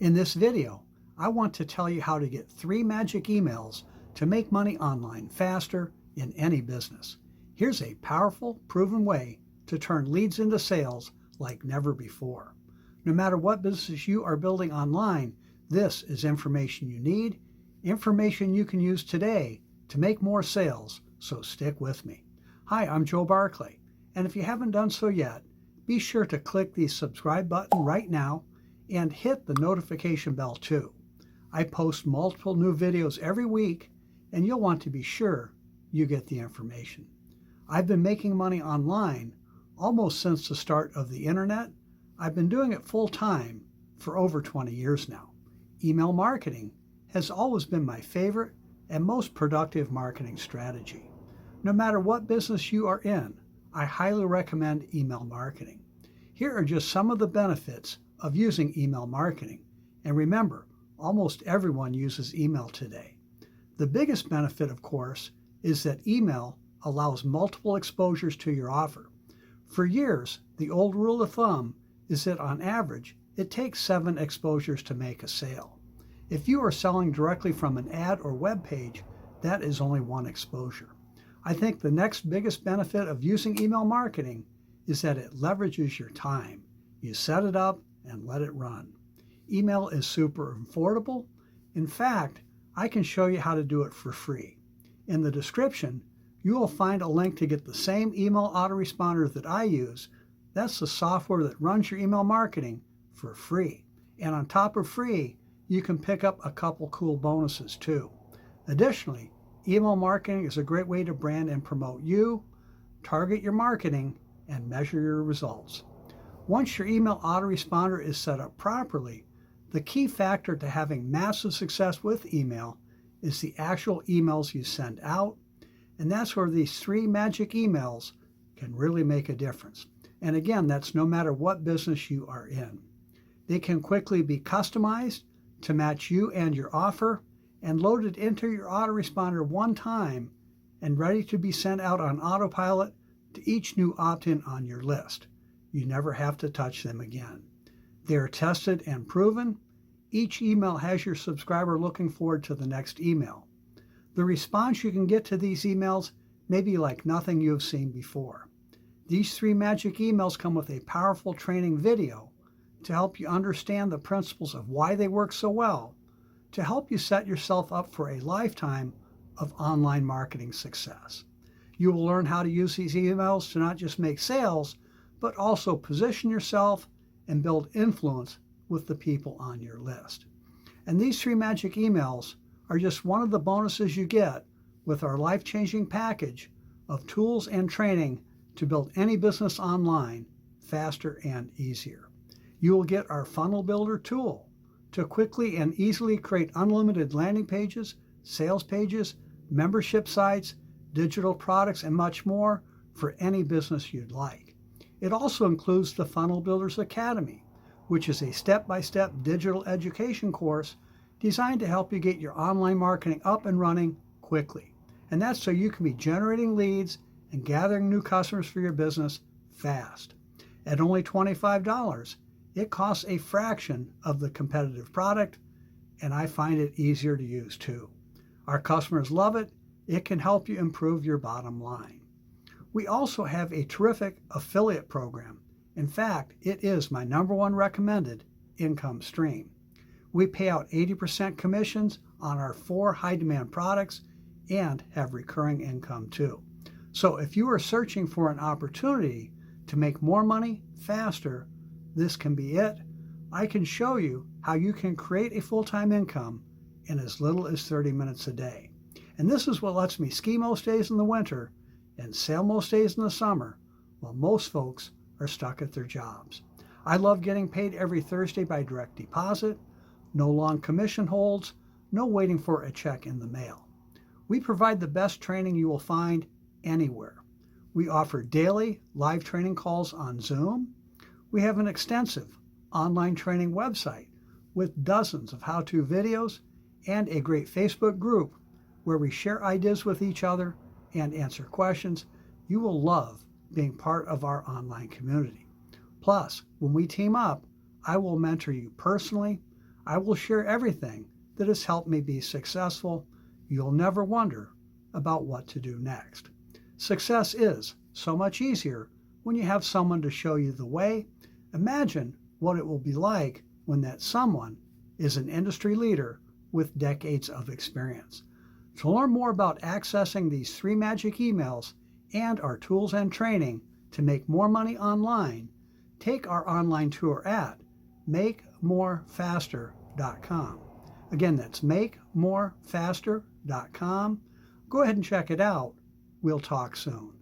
In this video, I want to tell you how to get 3 magic emails to make money online faster in any business. Here's a powerful, proven way to turn leads into sales like never before. No matter what business you are building online, this is information you need, information you can use today to make more sales, so stick with me. Hi, I'm Joe Barclay, and if you haven't done so yet, be sure to click the subscribe button right now and hit the notification bell too. I post multiple new videos every week, and you'll want to be sure you get the information. I've been making money online almost since the start of the internet. I've been doing it full time for over 20 years now. Email marketing has always been my favorite and most productive marketing strategy. No matter what business you are in, I highly recommend email marketing. Here are just some of the benefits of using email marketing. And remember, almost everyone uses email today. The biggest benefit, of course, is that email allows multiple exposures to your offer. For years, the old rule of thumb is that on average, it takes 7 exposures to make a sale. If you are selling directly from an ad or web page, that is only 1 exposure. I think the next biggest benefit of using email marketing is that it leverages your time. You set it up and let it run. Email is super affordable. In fact, I can show you how to do it for free. In the description, you will find a link to get the same email autoresponder that I use. That's the software that runs your email marketing for free. And on top of free, you can pick up a couple cool bonuses too. Additionally, email marketing is a great way to brand and promote you, target your marketing, and measure your results. Once your email autoresponder is set up properly, the key factor to having massive success with email is the actual emails you send out, and that's where these 3 magic emails can really make a difference. And again, that's no matter what business you are in. They can quickly be customized to match you and your offer and loaded into your autoresponder one time and ready to be sent out on autopilot to each new opt-in on your list. You never have to touch them again. They are tested and proven. Each email has your subscriber looking forward to the next email. The response you can get to these emails may be like nothing you have seen before. These 3 magic emails come with a powerful training video to help you understand the principles of why they work so well, to help you set yourself up for a lifetime of online marketing success. You will learn how to use these emails to not just make sales, but also position yourself and build influence with the people on your list. And these 3 magic emails are just one of the bonuses you get with our life-changing package of tools and training to build any business online faster and easier. You will get our Funnel Builder tool to quickly and easily create unlimited landing pages, sales pages, membership sites, digital products, and much more for any business you'd like. It also includes the Funnel Builders Academy, which is a step-by-step digital education course designed to help you get your online marketing up and running quickly. And that's so you can be generating leads and gathering new customers for your business fast. At only $25, it costs a fraction of the competitive product, and I find it easier to use too. Our customers love it. It can help you improve your bottom line. We also have a terrific affiliate program. In fact, it is my #1 recommended income stream. We pay out 80% commissions on our 4 high-demand products and have recurring income too. So if you are searching for an opportunity to make more money faster, this can be it. I can show you how you can create a full-time income in as little as 30 minutes a day. And this is what lets me ski most days in the winter and sail most days in the summer, while most folks are stuck at their jobs. I love getting paid every Thursday by direct deposit, no long commission holds, no waiting for a check in the mail. We provide the best training you will find anywhere. We offer daily live training calls on Zoom. We have an extensive online training website with dozens of how-to videos and a great Facebook group where we share ideas with each other and answer questions. You will love being part of our online community. Plus, when we team up, I will mentor you personally. I will share everything that has helped me be successful. You'll never wonder about what to do next. Success is so much easier when you have someone to show you the way. Imagine what it will be like when that someone is an industry leader with decades of experience. To learn more about accessing these 3 magic emails and our tools and training to make more money online, take our online tour at makemorefaster.com. Again, that's makemorefaster.com. Go ahead and check it out. We'll talk soon.